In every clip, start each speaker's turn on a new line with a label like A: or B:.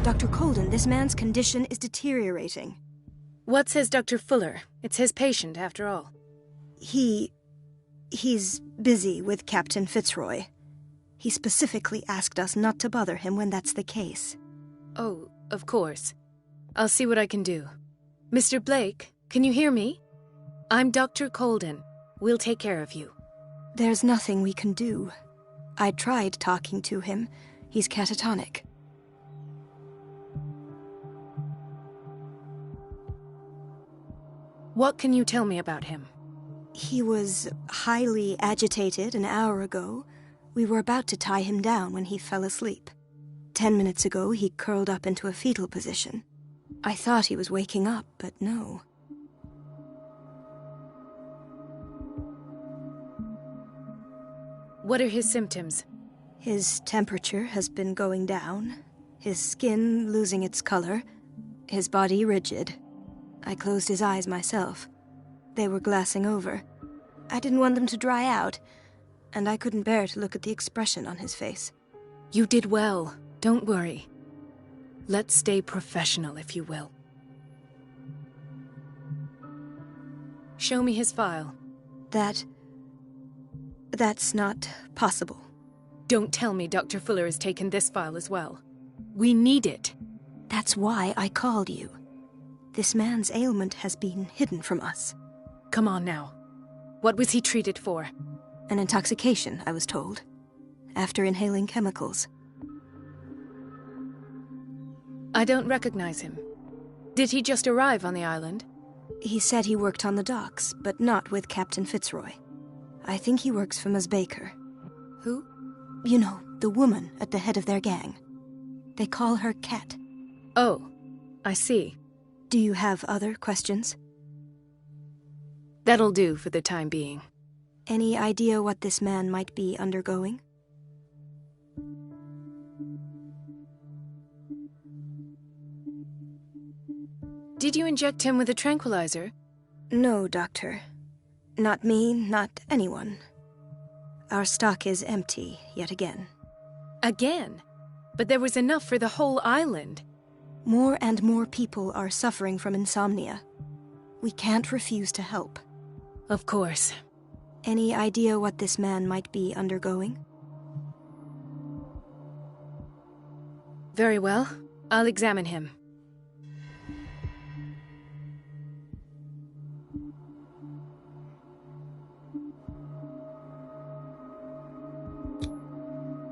A: Dr. Colden, this man's condition is deteriorating.
B: What says Dr. Fuller? It's his patient, after all.
A: He's busy with Captain Fitzroy. He specifically asked us not to bother him when that's the case.
B: Oh, of course. I'll see what I can do. Mr. Blake, can you hear me? I'm Dr. Colden. We'll take care of you.
A: There's nothing we can do. I tried talking to him. He's catatonic.
B: What can you tell me about him?
A: He was highly agitated an hour ago. We were about to tie him down when he fell asleep. 10 minutes ago, he curled up into a fetal position. I thought he was waking up, but no.
B: What are his symptoms?
A: His temperature has been going down, his skin losing its color, his body rigid. I closed his eyes myself. They were glassing over. I didn't want them to dry out, and I couldn't bear to look at the expression on his face.
B: You did well. Don't worry. Let's stay professional, if you will. Show me his file.
A: That's not possible.
B: Don't tell me Dr. Fuller has taken this file as well. We need it.
A: That's why I called you. This man's ailment has been hidden from us.
B: Come on now. What was he treated for?
A: An intoxication, I was told. After inhaling chemicals.
B: I don't recognize him. Did he just arrive on the island?
A: He said he worked on the docks, but not with Captain Fitzroy. I think he works for Ms. Baker.
B: Who?
A: You know, the woman at the head of their gang. They call her Cat.
B: Oh, I see.
A: Do you have other questions?
B: That'll do for the time being.
A: Any idea what this man might be undergoing?
B: Did you inject him with a tranquilizer?
A: No, Doctor. Not me, not anyone. Our stock is empty, yet again.
B: Again? But there was enough for the whole island.
A: More and more people are suffering from insomnia. We can't refuse to help.
B: Of course.
A: Any idea what this man might be undergoing?
B: Very well. I'll examine him.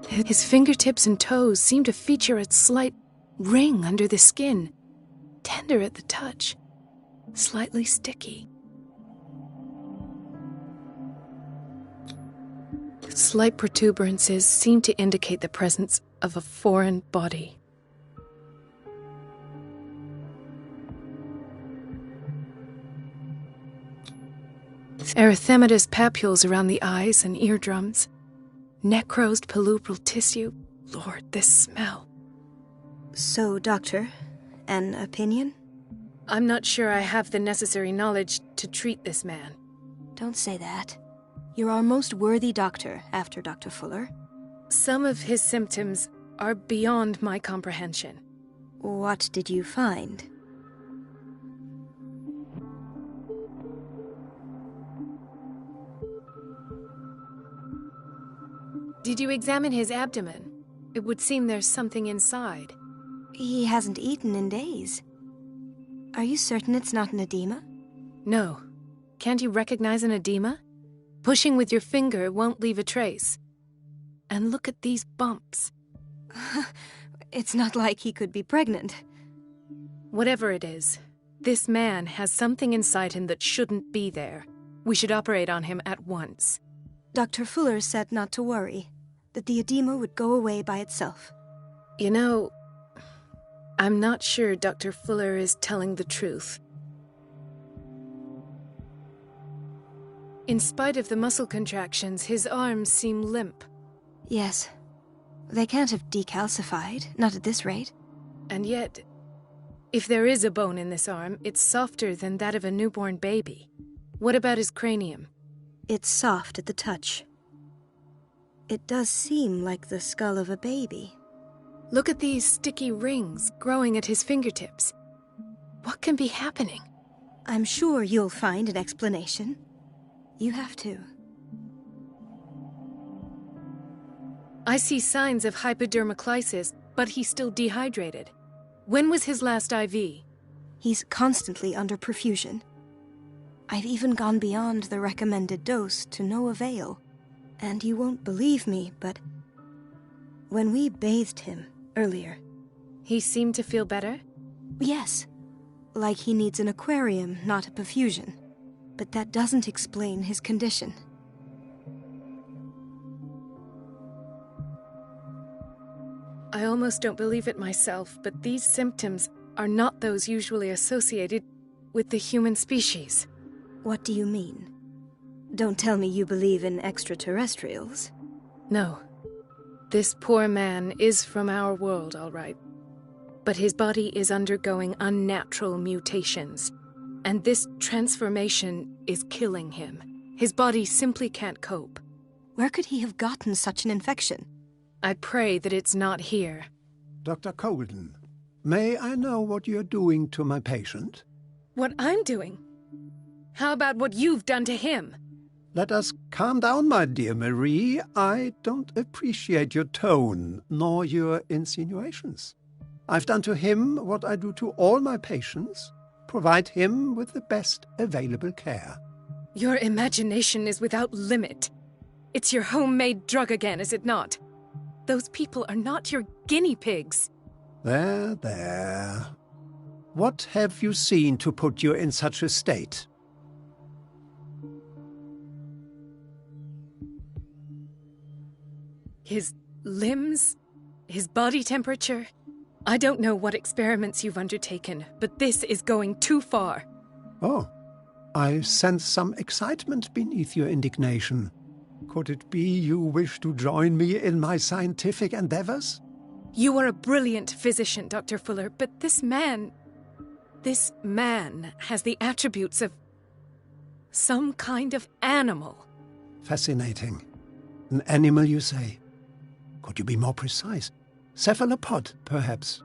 B: His fingertips and toes seem to feature a slight ring under the skin. Tender at the touch. Slightly sticky. Slight protuberances seem to indicate the presence of a foreign body. Erythematous papules around the eyes and eardrums. Necrosed palpebral tissue. Lord, this smell.
A: So, Doctor, an opinion?
B: I'm not sure I have the necessary knowledge to treat this man.
A: Don't say that. You're our most worthy doctor after Dr. Fuller.
B: Some of his symptoms are beyond my comprehension.
A: What did you find?
B: Did you examine his abdomen? It would seem there's something inside.
A: He hasn't eaten in days. Are you certain it's not an edema?
B: No. Can't you recognize an edema? Pushing with your finger won't leave a trace. And look at these bumps.
A: It's not like he could be pregnant.
B: Whatever it is, this man has something inside him that shouldn't be there. We should operate on him at once.
A: Dr. Fuller said not to worry, that the edema would go away by itself.
B: You know, I'm not sure Dr. Fuller is telling the truth. In spite of the muscle contractions, his arms seem limp.
A: Yes. They can't have decalcified, not at this rate.
B: And yet, if there is a bone in this arm, it's softer than that of a newborn baby. What about his cranium?
A: It's soft at the touch. It does seem like the skull of a baby.
B: Look at these sticky rings growing at his fingertips. What can be happening?
A: I'm sure you'll find an explanation. You have to.
B: I see signs of hypodermoclysis, but he's still dehydrated. When was his last IV?
A: He's constantly under perfusion. I've even gone beyond the recommended dose to no avail. And you won't believe me, but when we bathed him earlier...
B: He seemed to feel better?
A: Yes. Like he needs an aquarium, not a perfusion. But that doesn't explain his condition.
B: I almost don't believe it myself, but these symptoms are not those usually associated with the human species.
A: What do you mean? Don't tell me you believe in extraterrestrials.
B: No. This poor man is from our world, all right. But his body is undergoing unnatural mutations, and this transformation is killing him. His body simply can't cope.
A: Where could he have gotten such an infection?
B: I pray that it's not here.
C: Dr. Colden, may I know what you're doing to my patient?
B: What I'm doing? How about what you've done to him?
C: Let us calm down, my dear Marie. I don't appreciate your tone, nor your insinuations. I've done to him what I do to all my patients, provide him with the best available care.
B: Your imagination is without limit. It's your homemade drug again, is it not? Those people are not your guinea pigs.
C: There, there. What have you seen to put you in such a state?
B: His limbs? His body temperature? I don't know what experiments you've undertaken, but this is going too far.
C: Oh, I sense some excitement beneath your indignation. Could it be you wish to join me in my scientific endeavors?
B: You are a brilliant physician, Dr. Fuller, but this man has the attributes of some kind of animal.
C: Fascinating. An animal, you say? Could you be more precise? Cephalopod, perhaps?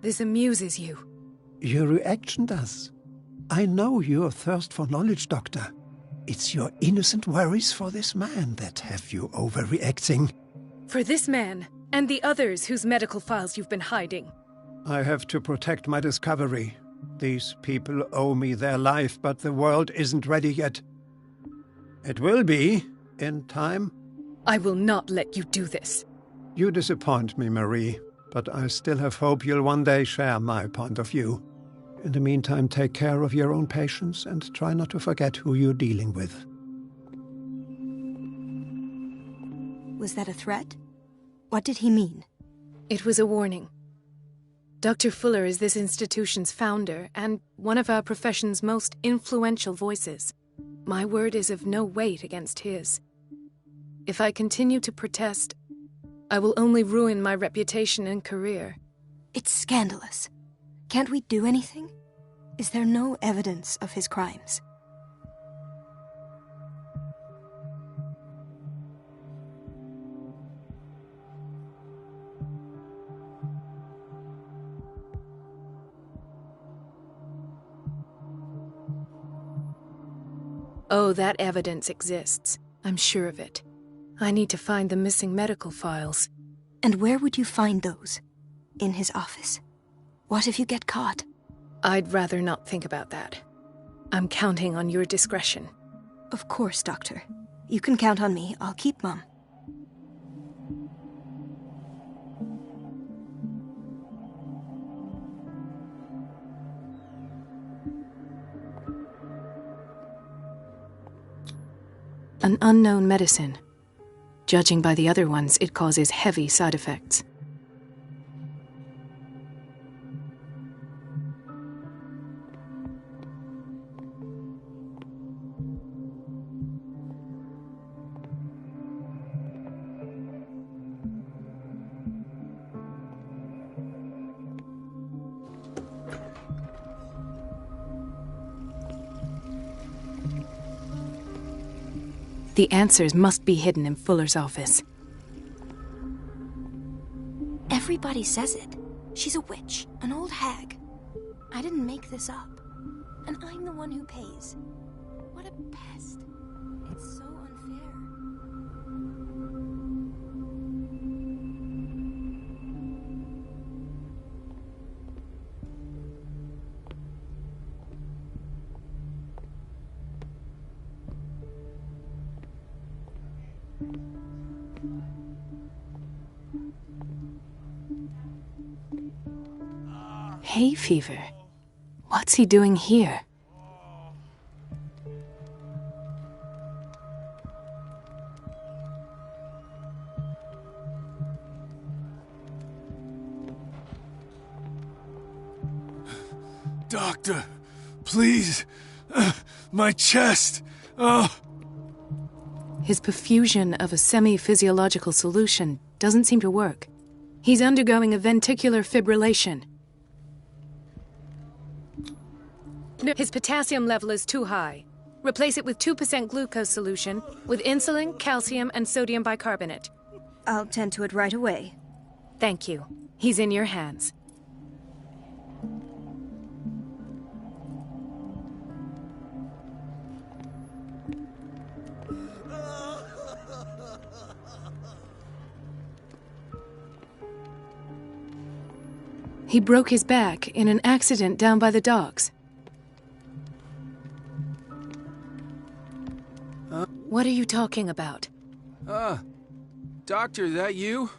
B: This amuses you.
C: Your reaction does. I know your thirst for knowledge, Doctor. It's your innocent worries for this man that have you overreacting.
B: For this man, and the others whose medical files you've been hiding.
C: I have to protect my discovery. These people owe me their life, but the world isn't ready yet. It will be, in time.
B: I will not let you do this.
C: You disappoint me, Marie, but I still have hope you'll one day share my point of view. In the meantime, take care of your own patients and try not to forget who you're dealing with.
A: Was that a threat? What did he mean?
B: It was a warning. Dr. Fuller is this institution's founder and one of our profession's most influential voices. My word is of no weight against his. If I continue to protest, I will only ruin my reputation and career.
A: It's scandalous. Can't we do anything? Is there no evidence of his crimes?
B: Oh, that evidence exists. I'm sure of it. I need to find the missing medical files.
A: And where would you find those? In his office? What if you get caught?
B: I'd rather not think about that. I'm counting on your discretion.
A: Of course, Doctor. You can count on me. I'll keep mum.
B: An unknown medicine. Judging by the other ones, it causes heavy side effects. The answers must be hidden in Fuller's office.
A: Everybody says it. She's a witch, an old hag. I didn't make this up. And I'm the one who pays. What a pest. It's so unfair.
B: Hay fever? What's he doing here?
D: Doctor, please. My chest. Oh.
B: His perfusion of a semi-physiological solution doesn't seem to work. He's undergoing a ventricular fibrillation. His potassium level is too high. Replace it with 2% glucose solution with insulin, calcium, and sodium bicarbonate.
A: I'll tend to it right away.
B: Thank you. He's in your hands. He broke his back in an accident down by the docks. What are you talking about?
D: Doctor, that you?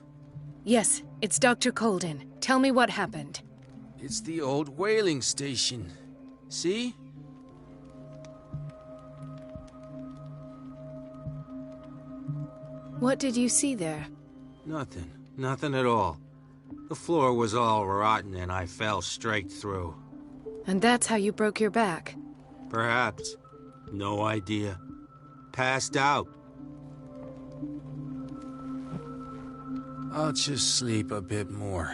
B: Yes, it's Dr. Colden. Tell me what happened.
D: It's the old whaling station. See?
B: What did you see there?
D: Nothing. Nothing at all. The floor was all rotten and I fell straight through.
B: And that's how you broke your back?
D: Perhaps. No idea. Passed out. I'll just sleep a bit more.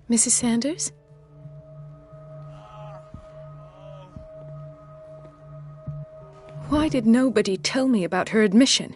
B: Mrs. Sanders? Why did nobody tell me about her admission?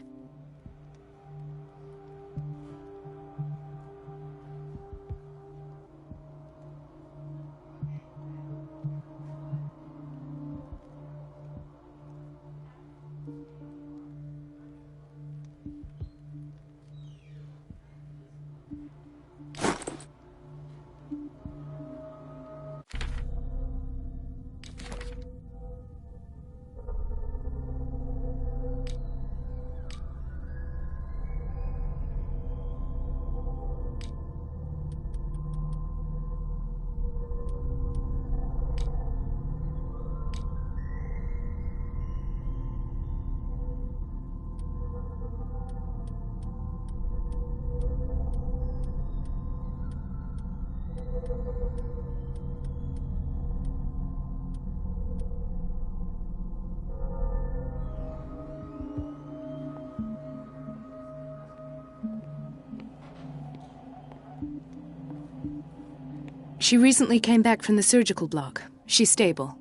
B: She recently came back from the surgical block. She's stable.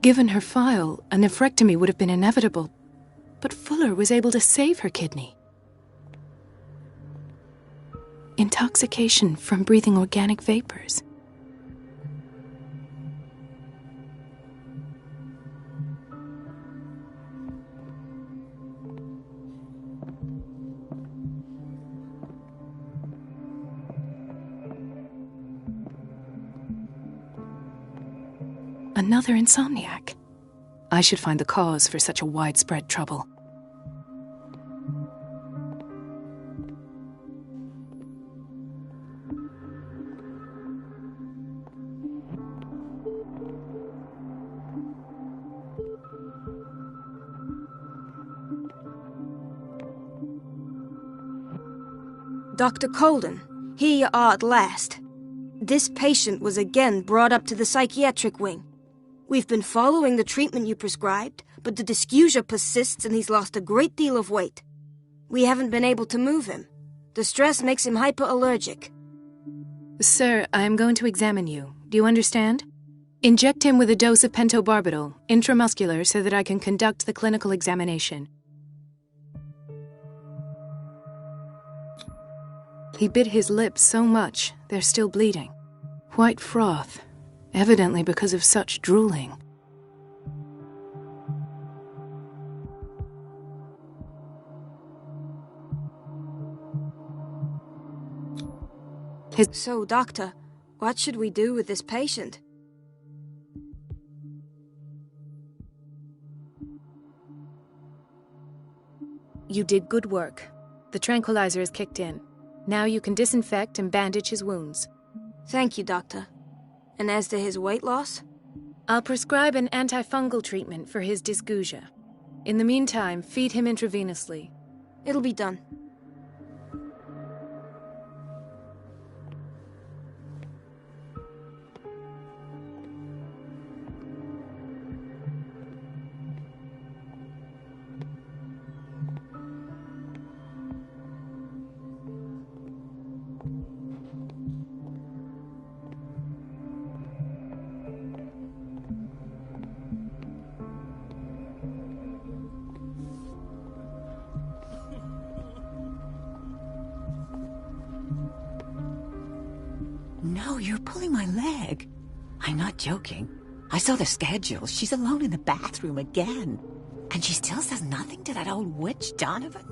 B: Given her file, a nephrectomy would have been inevitable. But Fuller was able to save her kidney. Intoxication from breathing organic vapors. Another insomniac. I should find the cause for such a widespread trouble.
A: Dr. Colden, here you are at last. This patient was again brought up to the psychiatric wing. We've been following the treatment you prescribed, but the dysgeusia persists and he's lost a great deal of weight. We haven't been able to move him. The stress makes him hyperallergic.
B: Sir, I am going to examine you. Do you understand? Inject him with a dose of pentobarbital, intramuscular, so that I can conduct the clinical examination. He bit his lips so much, they're still bleeding. White froth, evidently because of such drooling.
A: So, Doctor, what should we do with this patient?
B: You did good work. The tranquilizer is kicked in. Now you can disinfect and bandage his wounds.
A: Thank you, Doctor. And as to his weight loss?
B: I'll prescribe an antifungal treatment for his dysgeusia. In the meantime, feed him intravenously.
A: It'll be done.
E: No, you're pulling my leg. I'm not joking. I saw the schedule. She's alone in the bathroom again. And she still says nothing to that old witch, Donovan.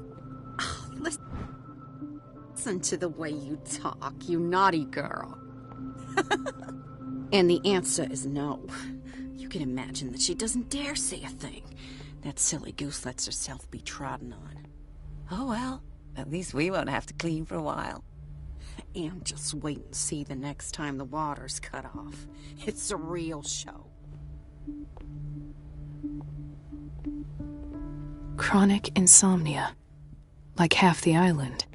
F: Oh, listen to the way you talk, you naughty girl. And the answer is no. You can imagine that she doesn't dare say a thing. That silly goose lets herself be trodden on.
E: Oh, well, at least we won't have to clean for a while.
F: And just wait and see the next time the water's cut off. It's a real show.
B: Chronic insomnia. Like half the island.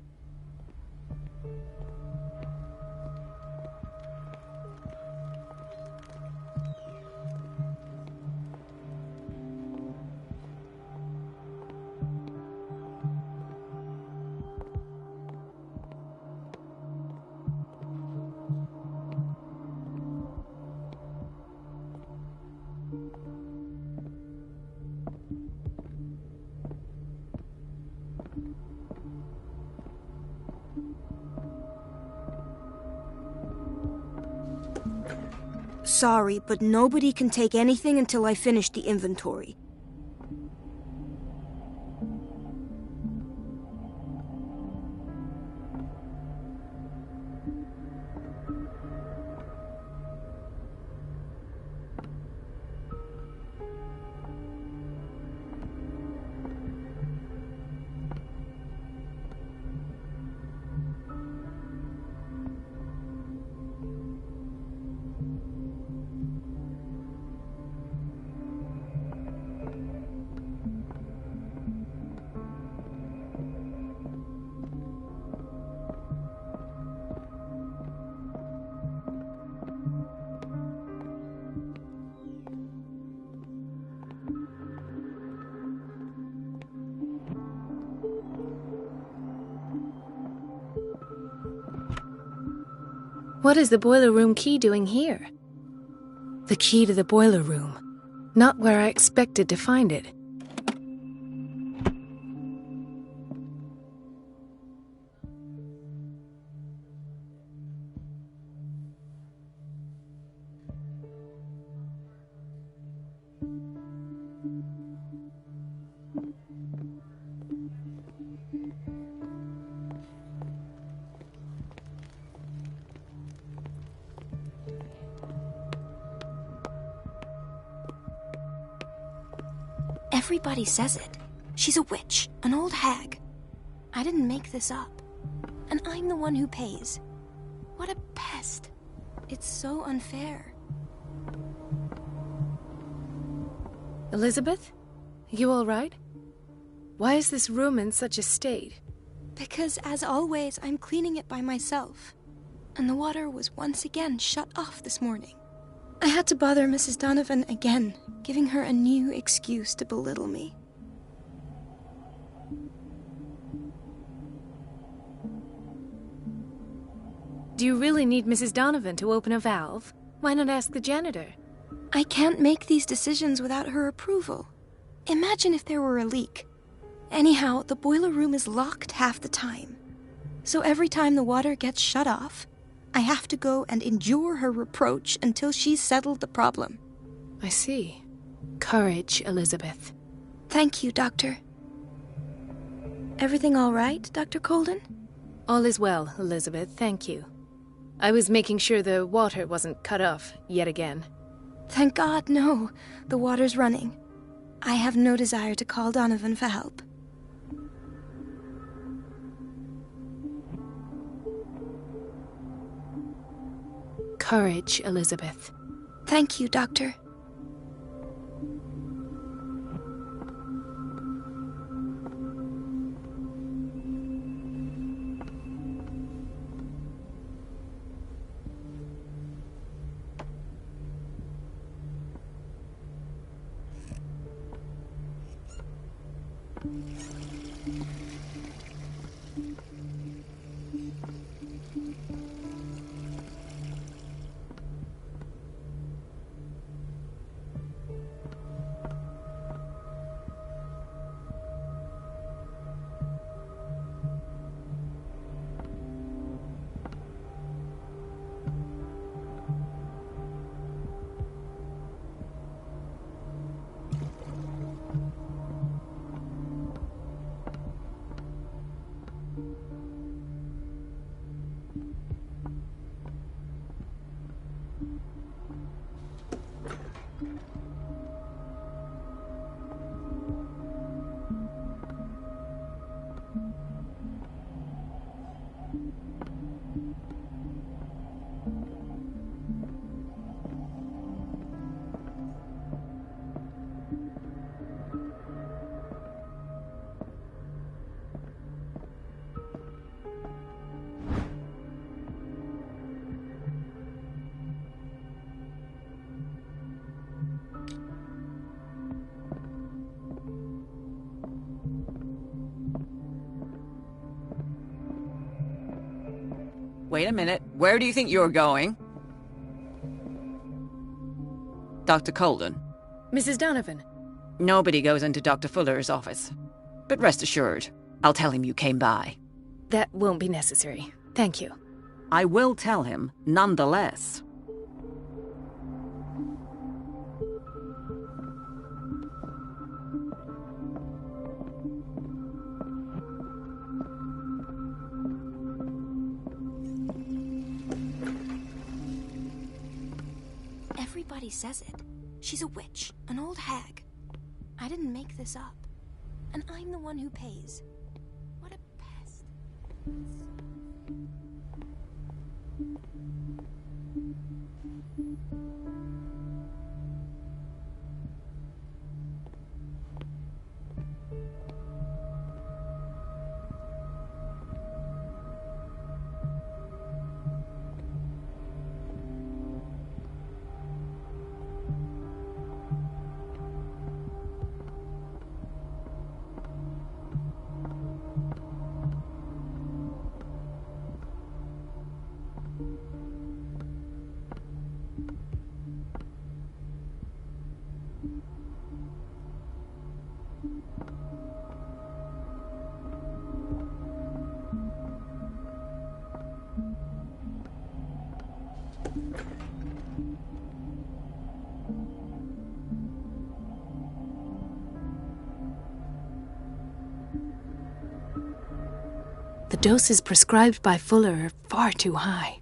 A: Sorry, but nobody can take anything until I finish the inventory.
B: What is the boiler room key doing here? The key to the boiler room. Not where I expected to find it.
A: Everybody says it. She's a witch, an old hag. I didn't make this up. And I'm the one who pays. What a pest. It's so unfair.
B: Elizabeth? You all right? Why is this room in such a state?
A: Because, as always, I'm cleaning it by myself. And the water was once again shut off this morning. I had to bother Mrs. Donovan again, giving her a new excuse to belittle me.
B: Do you really need Mrs. Donovan to open a valve? Why not ask the janitor?
A: I can't make these decisions without her approval. Imagine if there were a leak. Anyhow, the boiler room is locked half the time. So every time the water gets shut off, I have to go and endure her reproach until she's settled the problem.
B: I see. Courage, Elizabeth.
A: Thank you, Doctor. Everything all right, Dr. Colden?
B: All is well, Elizabeth, thank you. I was making sure the water wasn't cut off yet again.
A: Thank God, no. The water's running. I have no desire to call Donovan for help.
B: Courage, Elizabeth.
A: Thank you, Doctor.
E: Wait a minute. Where do you think you're going? Dr. Colden.
B: Mrs. Donovan.
E: Nobody goes into Dr. Fuller's office. But rest assured, I'll tell him you came by.
B: That won't be necessary. Thank you.
E: I will tell him, nonetheless.
A: Everybody says it. She's a witch, an old hag. I didn't make this up. And I'm the one who pays. What a pest.
B: The doses prescribed by Fuller are far too high.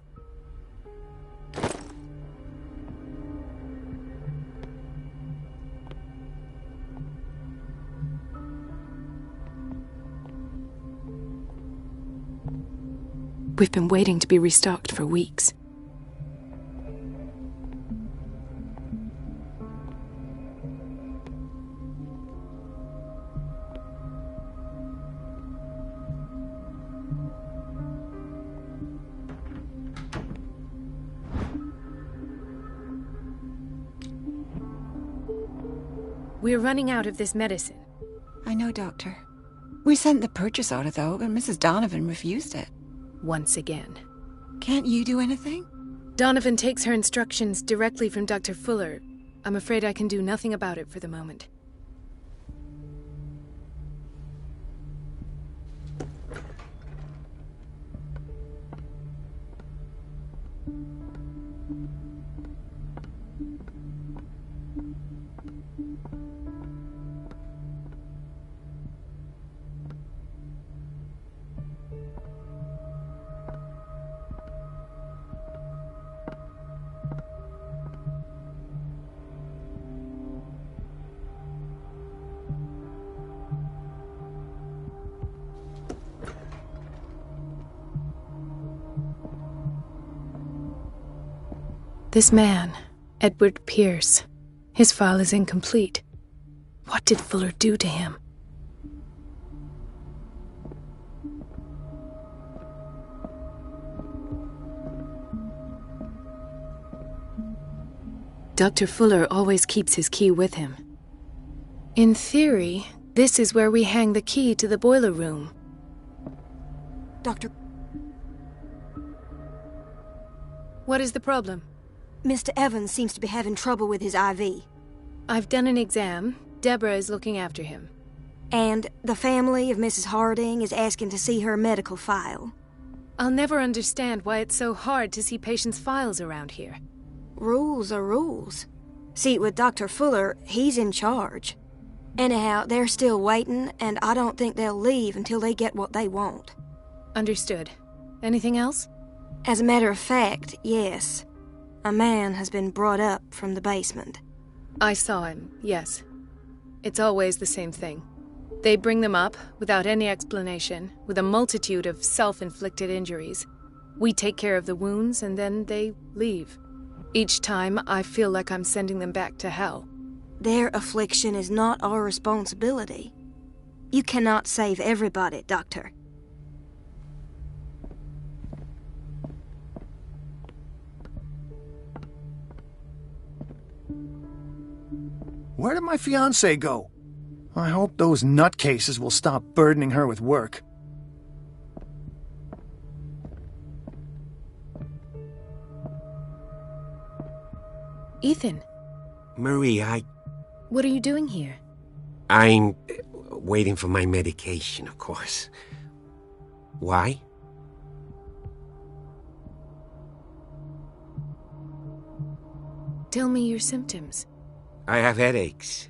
B: We've been waiting to be restocked for weeks. We're running out of this medicine.
E: I know, Doctor. We sent the purchase order, though, but Mrs. Donovan refused it.
B: Once again.
E: Can't you do anything?
B: Donovan takes her instructions directly from Dr. Fuller. I'm afraid I can do nothing about it for the moment. This man, Edward Pierce, his file is incomplete. What did Fuller do to him? Dr. Fuller always keeps his key with him. In theory, this is where we hang the key to the boiler room.
A: Doctor...
B: What is the problem?
A: Mr. Evans seems to be having trouble with his IV.
B: I've done an exam. Deborah is looking after him.
A: And the family of Mrs. Harding is asking to see her medical file.
B: I'll never understand why it's so hard to see patients' files around here.
A: Rules are rules. See, with Dr. Fuller, he's in charge. Anyhow, they're still waiting, and I don't think they'll leave until they get what they want.
B: Understood. Anything else?
A: As a matter of fact, yes. A man has been brought up from the basement.
B: I saw him, yes. It's always the same thing. They bring them up, without any explanation, with a multitude of self-inflicted injuries. We take care of the wounds, and then they leave. Each time, I feel like I'm sending them back to hell.
A: Their affliction is not our responsibility. You cannot save everybody, Doctor.
G: Where did my fiancé go? I hope those nutcases will stop burdening her with work.
B: Ethan.
H: Marie,
B: What are you doing here?
H: I'm waiting for my medication, of course. Why?
B: Tell me your symptoms.
H: I have headaches,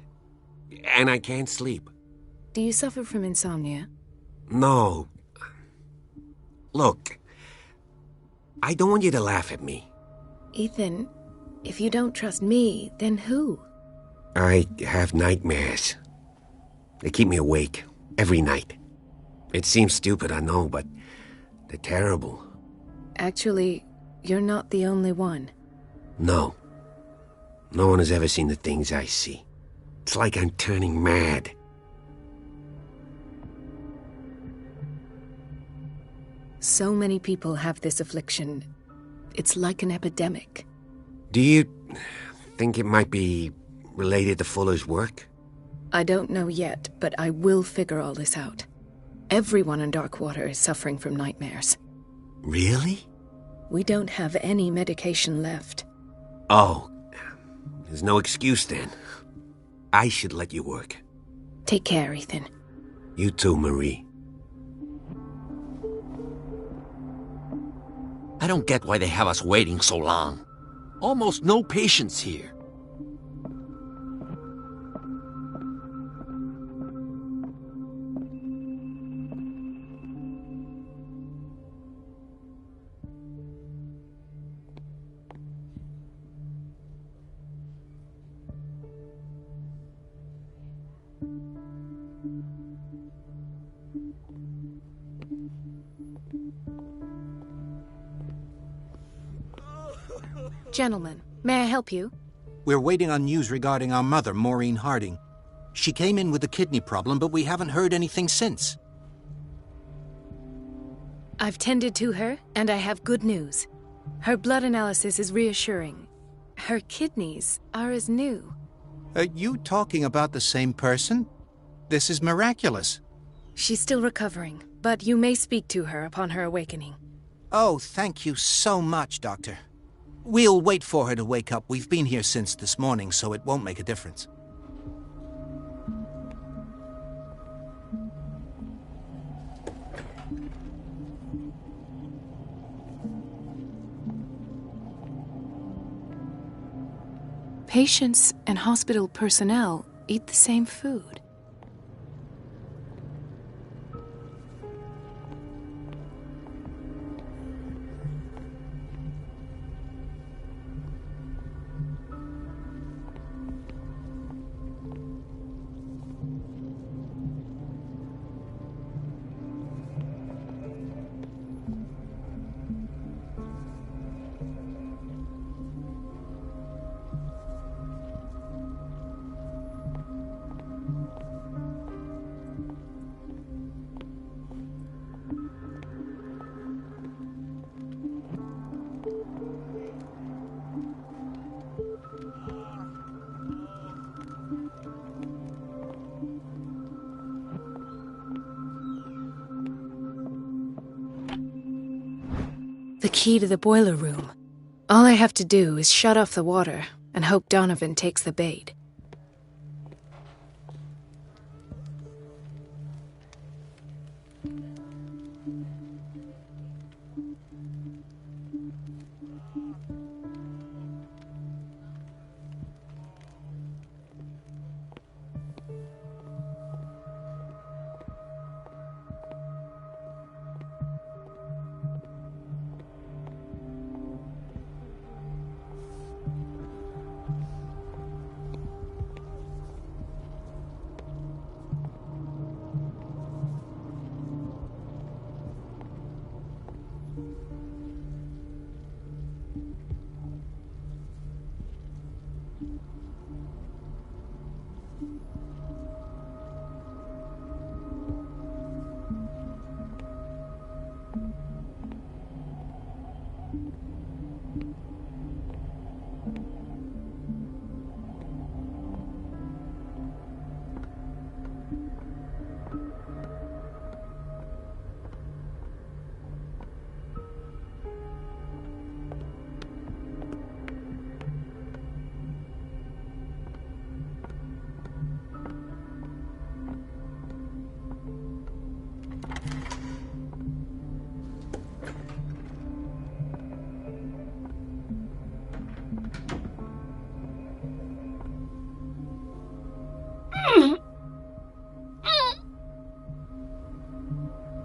H: and I can't sleep.
B: Do you suffer from insomnia?
H: No. Look, I don't want you to laugh at me.
B: Ethan, if you don't trust me, then who?
H: I have nightmares. They keep me awake every night. It seems stupid, I know, but they're terrible.
B: Actually, you're not the only one.
H: No. No one has ever seen the things I see. It's like I'm turning mad.
B: So many people have this affliction. It's like an epidemic.
H: Do you think it might be related to Fuller's work?
B: I don't know yet, but I will figure all this out. Everyone in Darkwater is suffering from nightmares.
H: Really?
B: We don't have any medication left.
H: Oh, there's no excuse then. I should let you work.
B: Take care, Ethan.
H: You too, Marie.
I: I don't get why they have us waiting so long. Almost no patients here.
B: Gentlemen, may I help you?
J: We're waiting on news regarding our mother, Maureen Harding. She came in with a kidney problem, but we haven't heard anything since.
B: I've tended to her, and I have good news. Her blood analysis is reassuring. Her kidneys are as new.
J: Are you talking about the same person? This is miraculous.
B: She's still recovering, but you may speak to her upon her awakening.
J: Oh, thank you so much, Doctor. We'll wait for her to wake up. We've been here since this morning, so it won't make a difference.
B: Patients and hospital personnel eat the same food. The key to the boiler room. All I have to do is shut off the water and hope Donovan takes the bait.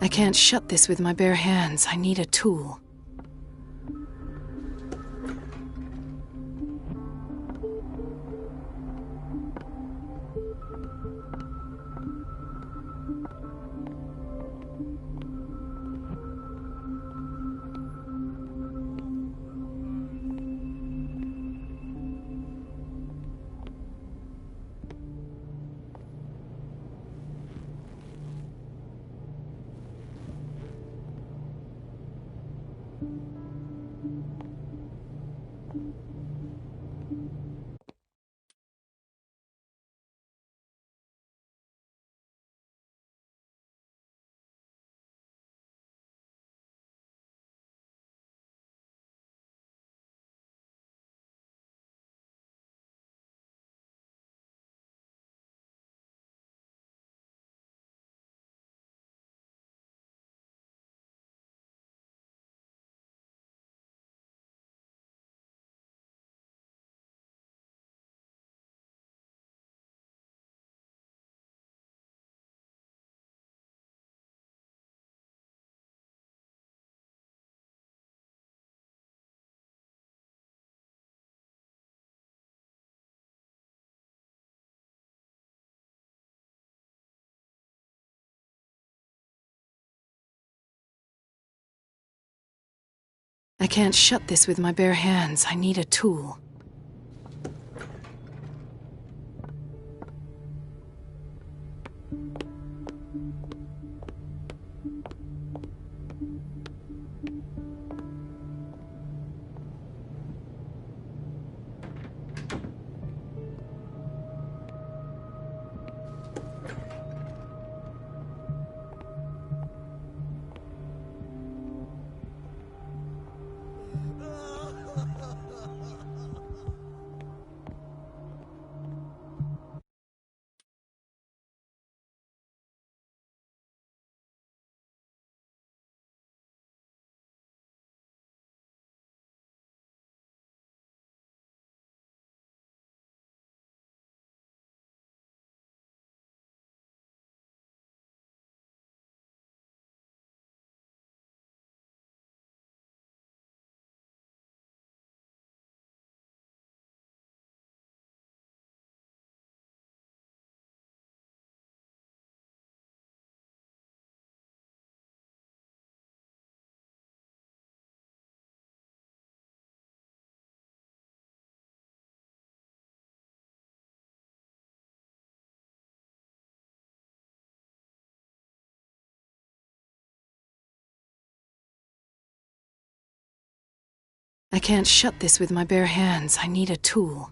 B: I can't shut this with my bare hands. I need a tool. I can't shut this with my bare hands. I need a tool. I can't shut this with my bare hands. I need a tool.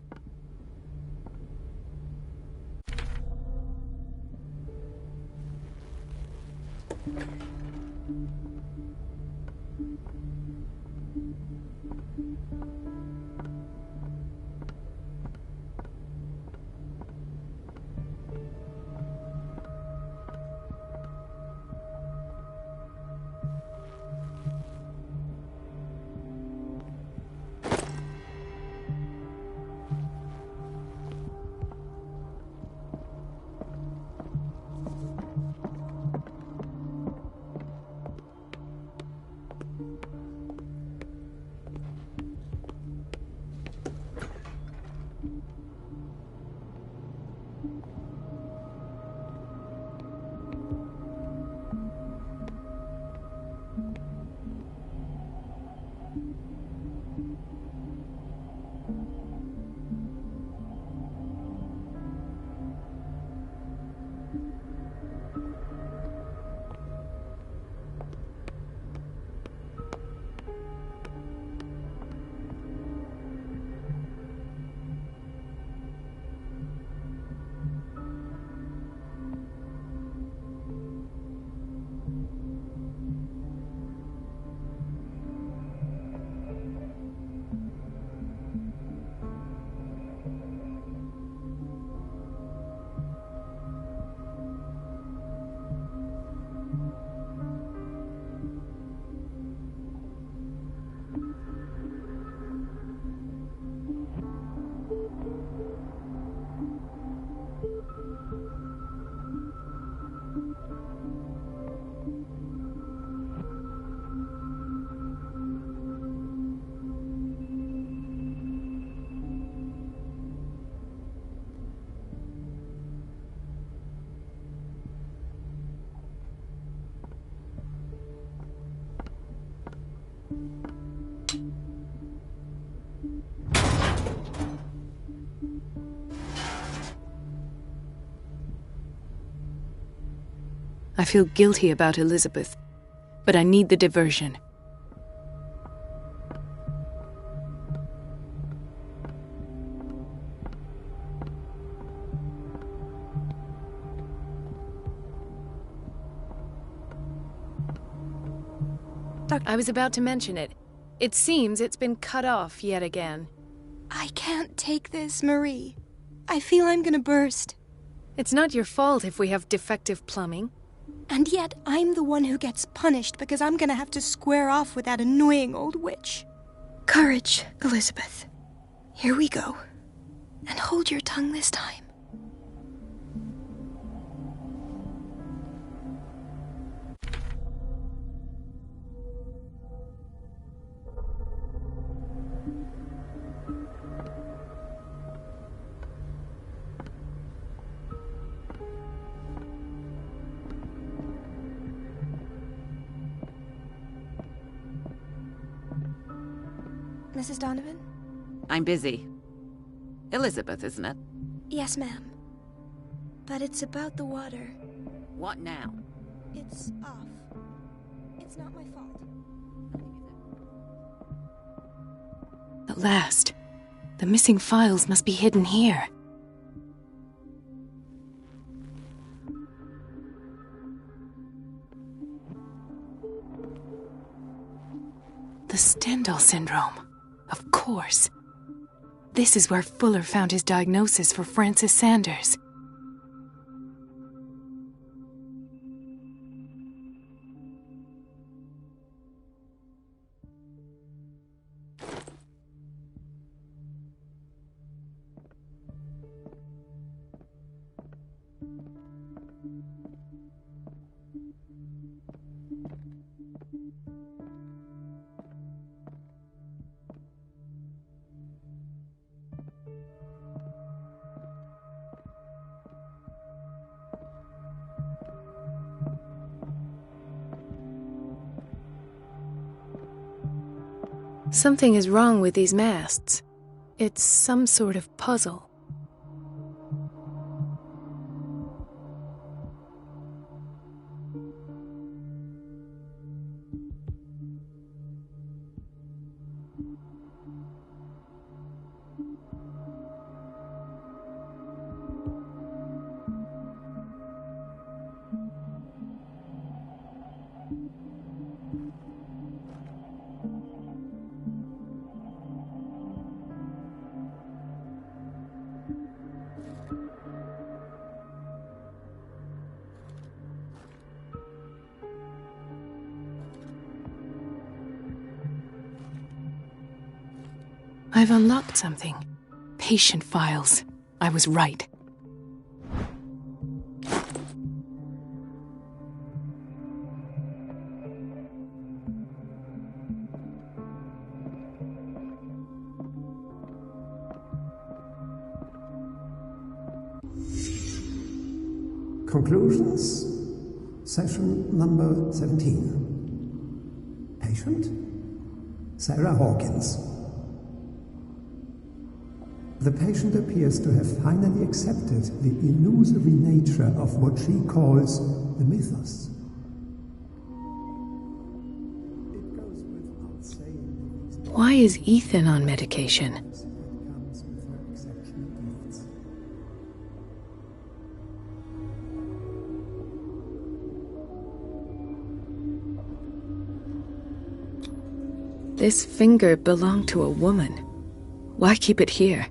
B: I feel guilty about Elizabeth, but I need the diversion. I was about to mention it. It seems it's been cut off yet again.
A: I can't take this, Marie. I feel I'm gonna burst.
B: It's not your fault if we have defective plumbing.
A: And yet, I'm the one who gets punished because I'm gonna have to square off with that annoying old witch. Courage, Elizabeth. Here we go. And hold your tongue this time. Mrs. Donovan?
E: I'm busy. Elizabeth, isn't it?
A: Yes, ma'am. But it's about the water.
E: What now?
A: It's off. It's not my fault.
B: At last. The missing files must be hidden here. The Stendhal syndrome. Of course. This is where Fuller found his diagnosis for Francis Sanders. Something is wrong with these masts. It's some sort of puzzle. I've unlocked something. Patient files. I was right.
C: Conclusions. Session number 17. Patient? Sarah Hawkins. The patient appears to have finally accepted the illusory nature of what she calls the mythos. It goes without saying.
B: Why is Ethan on medication? This finger belonged to a woman. Why keep it here?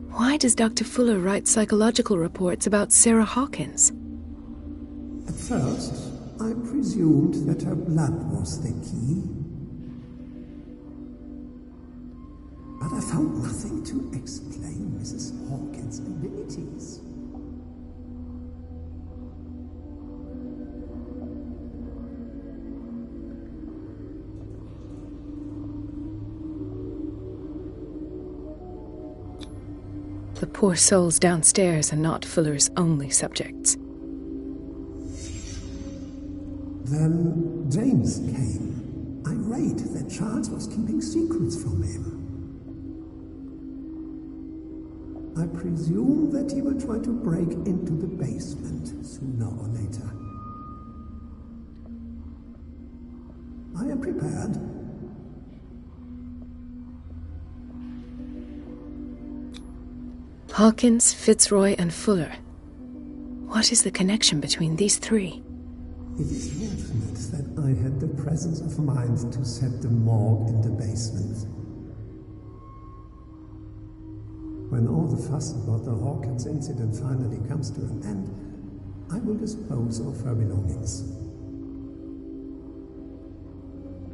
B: Why does Dr. Fuller write psychological reports about Sarah Hawkins?
C: At first, I presumed that her blood was the key. But I found nothing to explain Mrs. Hawkins' abilities.
B: The poor souls downstairs are not Fuller's only subjects.
C: Then James came, irate that Charles was keeping secrets from him. I presume that he will try to break into the basement sooner or later. I am prepared.
B: Hawkins, Fitzroy, and Fuller. What is the connection between these three?
C: It is fortunate that I had the presence of mind to set the morgue in the basement. When all the fuss about the Hawkins incident finally comes to an end, I will dispose of her belongings.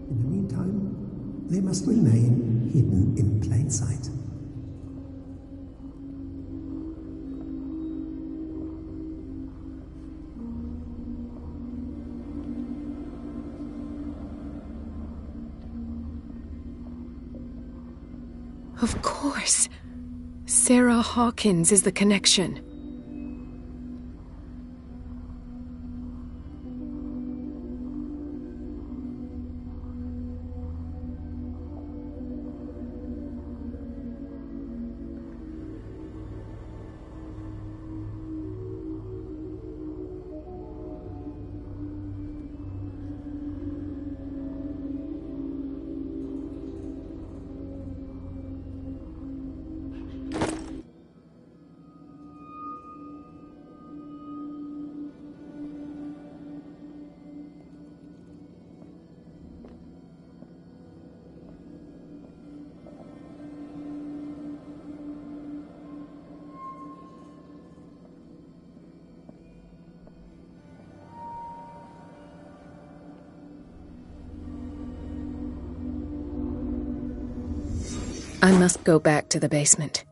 C: In the meantime, they must remain hidden in plain sight.
B: Of course. Sarah Hawkins is the connection. I must go back to the basement.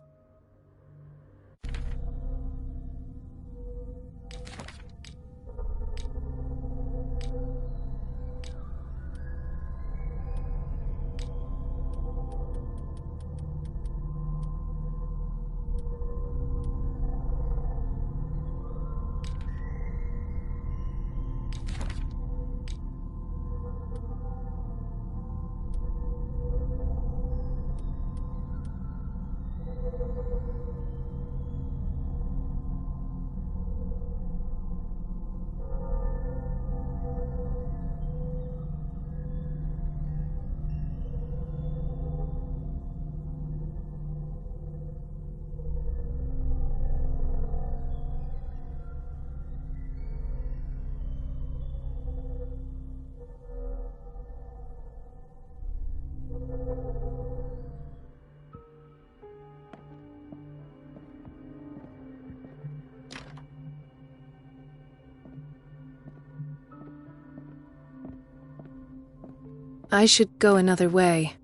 B: I should go another way.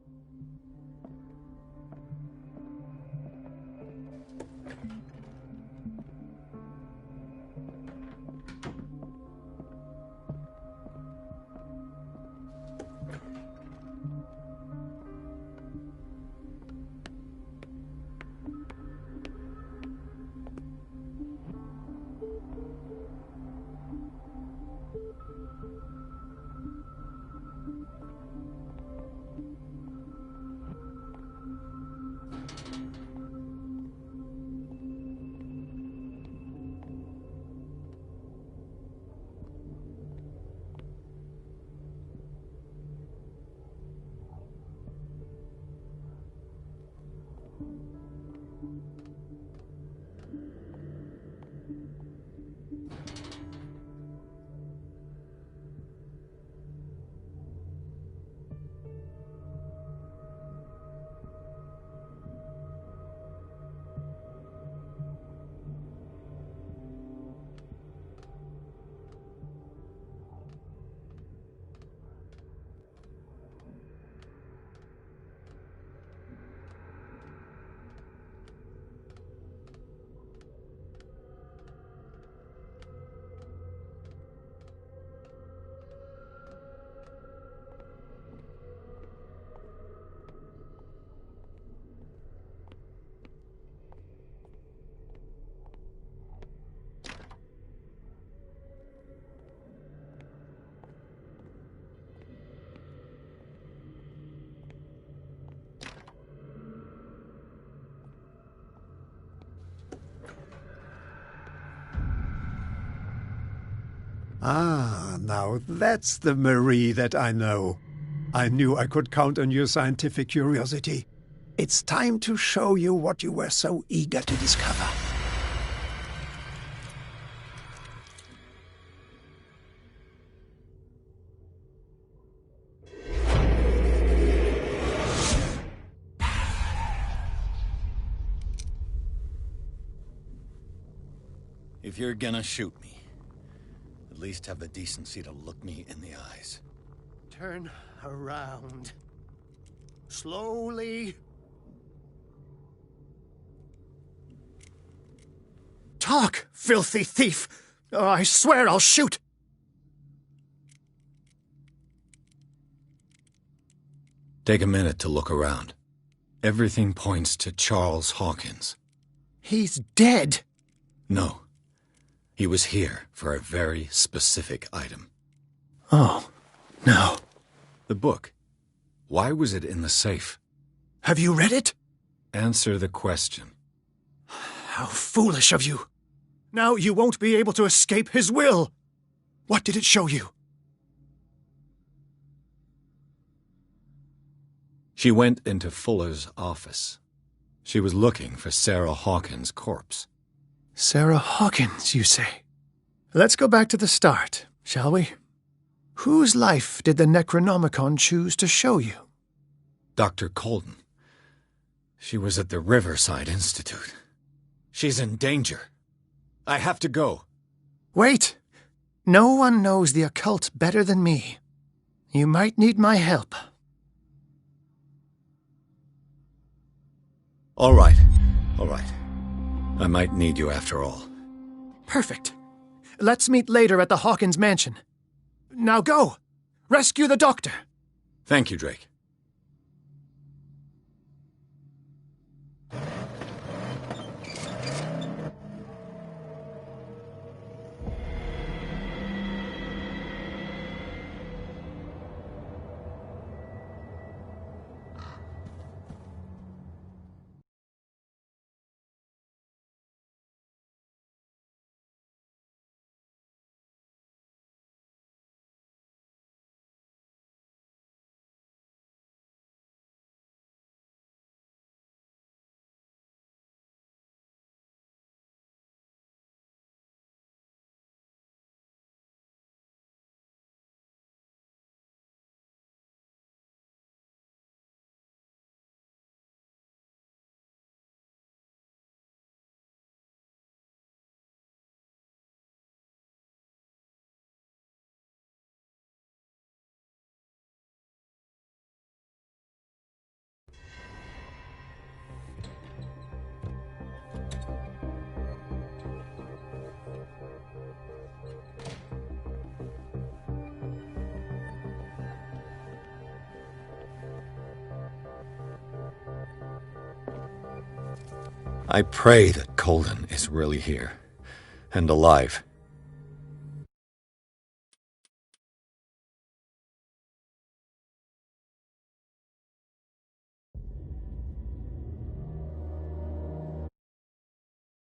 C: Ah, now that's the Marie that I know. I knew I could count on your scientific curiosity. It's time to show you what you were so eager to discover.
G: If you're gonna shoot me, at least have the decency to look me in the eyes.
C: Turn around. Slowly.
G: Talk, filthy thief! Oh, I swear I'll shoot! Take a minute to look around. Everything points to Charles Hawkins.
C: He's dead.
G: No. He was here for a very specific item.
C: Oh, no.
G: The book. Why was it in the safe?
C: Have you read it?
G: Answer the question.
C: How foolish of you. Now you won't be able to escape his will. What did it show you?
G: She went into Fuller's office. She was looking for Sarah Hawkins' corpse.
C: Sarah Hawkins, you say? Let's go back to the start, shall we? Whose life did the Necronomicon choose to show you?
G: Dr. Colden. She was at the Riverside Institute. She's in danger. I have to go.
C: Wait. No one knows the occult better than me. You might need my help.
G: All right. I might need you after all.
C: Perfect. Let's meet later at the Hawkins mansion. Now go! Rescue the doctor!
G: Thank you, Drake. I pray that Colden is really here and alive.